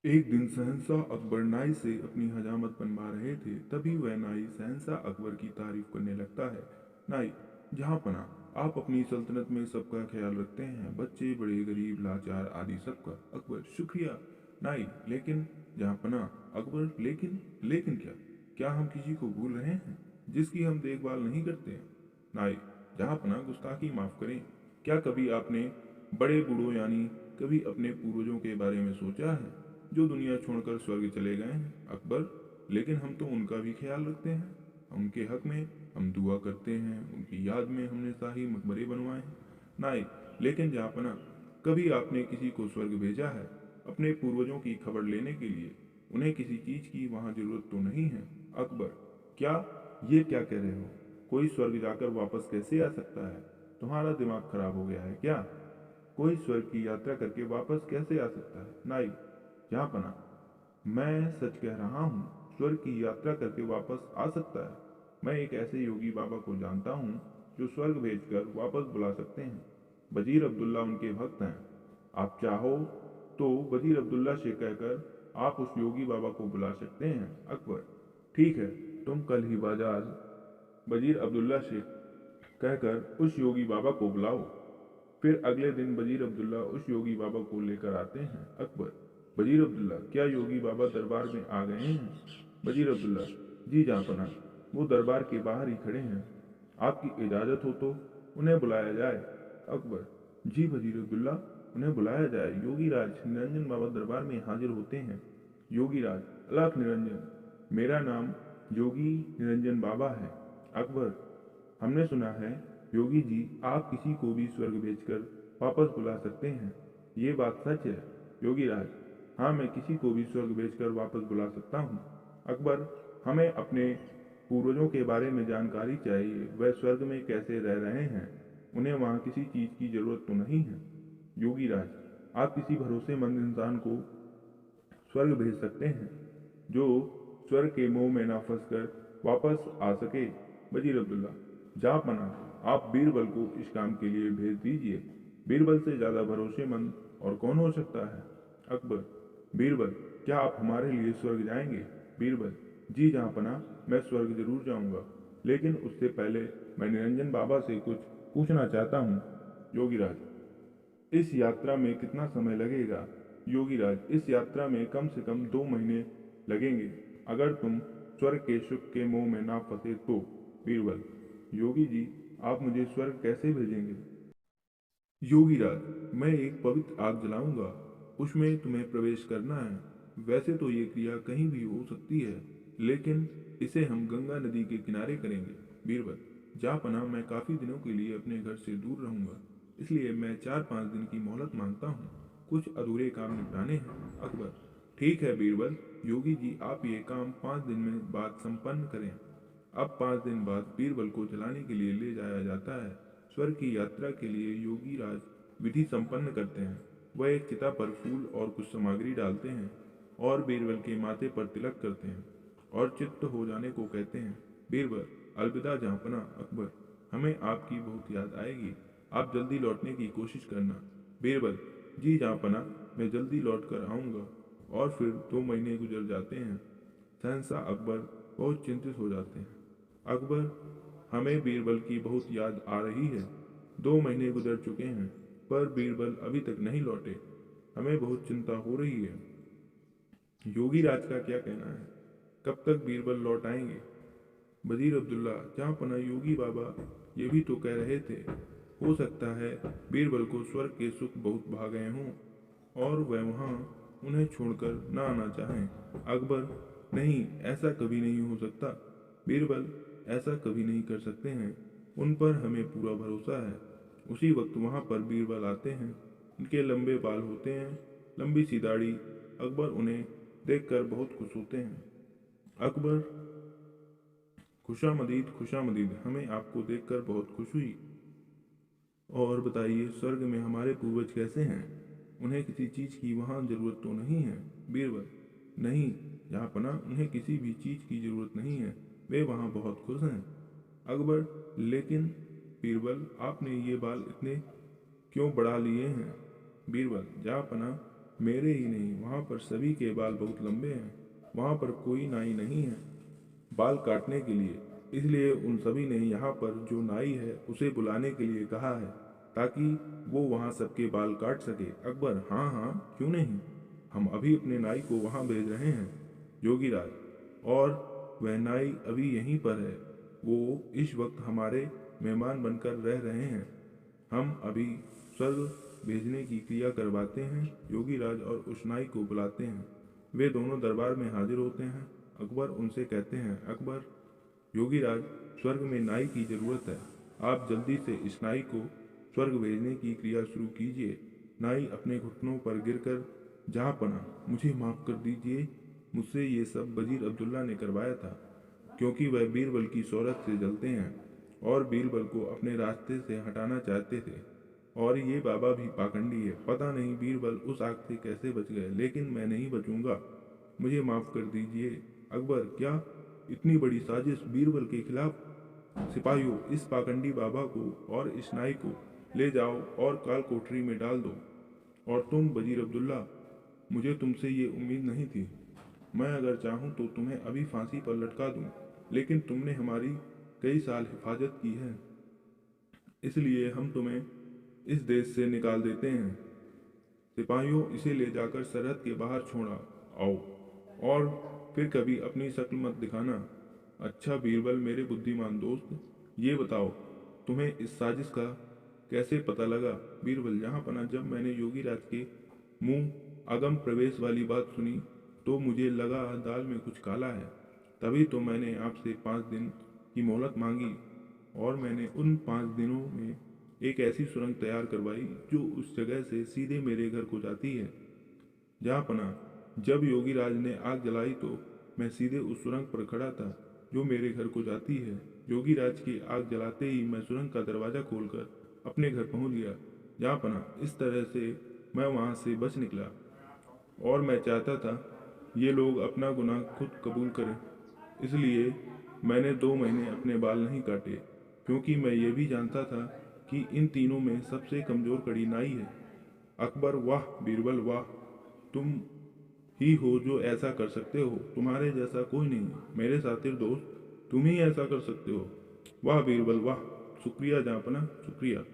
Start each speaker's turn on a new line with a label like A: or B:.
A: एक दिन शहंशाह अकबर नाई से अपनी हजामत बनवा रहे थे। तभी वह नाई शहंशाह अकबर की तारीफ करने लगता है। नाई, जहाँ पना, आप अपनी सल्तनत में सबका ख्याल रखते हैं, बच्चे बड़े गरीब लाचार आदि सबका। अकबर, शुक्रिया नाई, लेकिन जहाँ पना। अकबर, लेकिन लेकिन क्या? क्या हम किसी को भूल रहे हैं जिसकी हम देखभाल नहीं करते हैं? नाई, जहाँ पना, गुस्ताखी माफ करें। क्या कभी आपने बड़े बूढ़ों यानी कभी अपने पूर्वजों के बारे में सोचा है जो दुनिया छोड़कर स्वर्ग चले गए हैं? अकबर, लेकिन हम तो उनका भी ख्याल रखते हैं। उनके हक में हम दुआ करते हैं, उनकी याद में हमने शाही मकबरे बनवाए हैं। नाई, लेकिन जापना, कभी आपने किसी को स्वर्ग भेजा है अपने पूर्वजों की खबर लेने के लिए? उन्हें किसी चीज की वहां जरूरत तो नहीं है? अकबर, क्या? ये क्या कह रहे हो? कोई स्वर्ग जाकर वापस कैसे आ सकता है? तुम्हारा दिमाग खराब हो गया है क्या? कोई स्वर्ग की यात्रा करके वापस कैसे आ सकता है? नाई, जहाँ पना, मैं सच कह रहा हूँ, स्वर्ग की यात्रा करके वापस आ सकता है। मैं एक ऐसे योगी बाबा को जानता हूँ जो स्वर्ग भेजकर वापस बुला सकते हैं। वजीर अब्दुल्ला उनके भक्त हैं। आप चाहो तो वजीर अब्दुल्ला से कहकर आप उस योगी बाबा को बुला सकते हैं। अकबर, ठीक है, तुम कल ही बाजार वजीर अब्दुल्ला से कहकर उस योगी बाबा को बुलाओ। फिर अगले दिन वजीर अब्दुल्ला उस योगी बाबा को लेकर आते हैं। अकबर, वजीर अब्दुल्ला, क्या योगी बाबा दरबार में आ गए हैं? वजीर अब्दुल्ला, जी जहाँपनाह, वो दरबार के बाहर ही खड़े हैं। आपकी इजाज़त हो तो उन्हें बुलाया जाए। अकबर, जी वजीर अब्दुल्ला, उन्हें बुलाया जाए। योगी राज निरंजन बाबा दरबार में हाजिर होते हैं। योगी राज, अलख निरंजन, मेरा नाम योगी निरंजन बाबा है। अकबर, हमने सुना है योगी जी आप किसी को भी स्वर्ग भेजकर वापस बुला सकते हैं, ये बात सच है? योगी राज, हाँ, मैं किसी को भी स्वर्ग भेजकर वापस बुला सकता हूँ। अकबर, हमें अपने पूर्वजों के बारे में जानकारी चाहिए। वह स्वर्ग में कैसे रह रहे हैं? उन्हें वहाँ किसी चीज़ की ज़रूरत तो नहीं है? योगी राज, आप किसी भरोसेमंद इंसान को स्वर्ग भेज सकते हैं जो स्वर्ग के मोह में ना फंसकर वापस आ सके। वजीर अब्दुल्ला, जा पना, आप बीरबल को इस काम के लिए भेज दीजिए। बीरबल से ज़्यादा भरोसेमंद और कौन हो सकता है? अकबर, बीरबल, क्या आप हमारे लिए स्वर्ग जाएंगे? बीरबल, जी जहाँ पना, मैं स्वर्ग जरूर जाऊंगा, लेकिन उससे पहले मैं निरंजन बाबा से कुछ पूछना चाहता हूँ। योगीराज, इस यात्रा में कितना समय लगेगा? योगीराज, इस यात्रा में कम से कम 2 महीने लगेंगे, अगर तुम स्वर्ग के सुख के मोह में ना फंसे तो। बीरबल, योगी जी, आप मुझे स्वर्ग कैसे भेजेंगे? योगीराज, मैं एक पवित्र आग जलाऊंगा, उसमें तुम्हें प्रवेश करना है। वैसे तो ये क्रिया कहीं भी हो सकती है, लेकिन इसे हम गंगा नदी के किनारे करेंगे। बीरबल, जा पना, मैं काफी दिनों के लिए अपने घर से दूर रहूंगा, इसलिए मैं 4-5 दिन की मोहलत मांगता हूँ। कुछ अधूरे काम निपटाने हैं। अकबर, ठीक है बीरबल, योगी जी आप ये काम 5 दिन में बाद संपन्न करें। अब 5 दिन बाद बीरबल को जलाने के लिए ले जाया जाता है। स्वर्ग की यात्रा के लिए योगी राज विधि संपन्न करते हैं। वह एक चिता पर फूल और कुछ सामग्री डालते हैं और बीरबल के माथे पर तिलक करते हैं और चित्त हो जाने को कहते हैं। बीरबल, अलविदा जहाँपना। अकबर, हमें आपकी बहुत याद आएगी, आप जल्दी लौटने की कोशिश करना। बीरबल, जी जहाँपना, मैं जल्दी लौट कर आऊँगा। और फिर 2 महीने गुजर जाते हैं। शहंशाह अकबर बहुत चिंतित हो जाते हैं। अकबर, हमें बीरबल की बहुत याद आ रही है। 2 महीने गुजर चुके हैं पर बीरबल अभी तक नहीं लौटे। हमें बहुत चिंता हो रही है। योगी राज का क्या कहना है? कब तक बीरबल लौट आएंगे? वजीर अब्दुल्ला, जहाँ पना, योगी बाबा ये भी तो कह रहे थे, हो सकता है बीरबल को स्वर्ग के सुख बहुत भा गए हों और वह वहाँ उन्हें छोड़कर न आना चाहें। अकबर, नहीं, ऐसा कभी नहीं हो सकता। बीरबल ऐसा कभी नहीं कर सकते हैं, उन पर हमें पूरा भरोसा है। उसी वक्त वहाँ पर बीरबल आते हैं। उनके लंबे बाल होते हैं, लंबी सी दाढ़ी। अकबर उन्हें देखकर बहुत खुश होते हैं। अकबर, खुशामदीद खुशामदीद, हमें आपको देखकर बहुत खुश हुई। और बताइए, स्वर्ग में हमारे पूर्वज कैसे हैं? उन्हें किसी चीज़ की वहाँ ज़रूरत तो नहीं है? बीरबल, नहीं जहाँ पना, उन्हें किसी भी चीज़ की ज़रूरत नहीं है, वे वहाँ बहुत खुश हैं। अकबर, लेकिन बीरबल, आपने ये बाल इतने क्यों बढ़ा लिए हैं? बीरबल, जहाँ पना, मेरे ही नहीं, वहाँ पर सभी के बाल बहुत लंबे हैं। वहाँ पर कोई नाई नहीं है बाल काटने के लिए, इसलिए उन सभी ने यहाँ पर जो नाई है उसे बुलाने के लिए कहा है, ताकि वो वहाँ सबके बाल काट सके। अकबर: हाँ हाँ, क्यों नहीं, हम अभी अपने नाई को वहाँ भेज रहे हैं। योगीराज: और वह नाई अभी यहीं पर है, वो इस वक्त हमारे मेहमान बनकर रह रहे हैं। हम अभी स्वर्ग भेजने की क्रिया करवाते हैं। योगीराज और उस नाई को बुलाते हैं। वे दोनों दरबार में हाजिर होते हैं। अकबर उनसे कहते हैं: अकबर, योगीराज, स्वर्ग में नाई की जरूरत है। आप जल्दी से इस नाई को स्वर्ग भेजने की क्रिया शुरू कीजिए। नाई अपने घुटनों पर गिरकर: जहाँपना, मुझे माफ़ कर दीजिए, मुझसे ये सब वजीर अब्दुल्ला ने करवाया था, क्योंकि वह बीरबल की शोहरत से जलते हैं और बीरबल को अपने रास्ते से हटाना चाहते थे। और ये बाबा भी पाखंडी है। पता नहीं बीरबल उस आग से कैसे बच गए, लेकिन मैं नहीं बचूंगा। मुझे माफ़ कर दीजिए। अकबर: क्या इतनी बड़ी साजिश बीरबल के खिलाफ? सिपाहियों, इस पाखंडी बाबा को और इस नाई को ले जाओ और काल कोठरी में डाल दो। और तुम वजीर अब्दुल्ला, मुझे तुमसे ये उम्मीद नहीं थी। मैं अगर चाहूँ तो तुम्हें अभी फांसी पर लटका दूँ, लेकिन तुमने हमारी कई साल हिफाजत की है, इसलिए हम तुम्हें इस देश से निकाल देते हैं। सिपाहियों, इसे ले जाकर सरहद के बाहर छोड़ा आओ, और फिर कभी अपनी शक्ल मत दिखाना। अच्छा बीरबल, मेरे बुद्धिमान दोस्त, ये बताओ, तुम्हें इस साजिश का कैसे पता लगा? बीरबल: जहाँपना, जब मैंने योगीराज के मुंह अगम प्रवेश वाली बात सुनी तो मुझे लगा दाल में कुछ काला है। तभी तो मैंने आपसे 5 दिन की मोहलत मांगी, और मैंने उन 5 दिनों में एक ऐसी सुरंग तैयार करवाई जो उस जगह से सीधे मेरे घर को जाती है। जहाँपना, जब योगीराज ने आग जलाई तो मैं सीधे उस सुरंग पर खड़ा था जो मेरे घर को जाती है। योगीराज की आग जलाते ही मैं सुरंग का दरवाज़ा खोलकर अपने घर पहुंच गया। जहाँपना, इस तरह से मैं वहां से बच निकला, और मैं चाहता था ये लोग अपना गुनाह खुद कबूल करें, इसलिए मैंने 2 महीने अपने बाल नहीं काटे, क्योंकि मैं ये भी जानता था कि इन तीनों में सबसे कमज़ोर कड़ी नाई है। अकबर: वाह बीरबल वाह, तुम ही हो जो ऐसा कर सकते हो, तुम्हारे जैसा कोई नहीं। मेरे साथी दोस्त, तुम ही ऐसा कर सकते हो। वाह बीरबल वाह, शुक्रिया जहाँपना, शुक्रिया।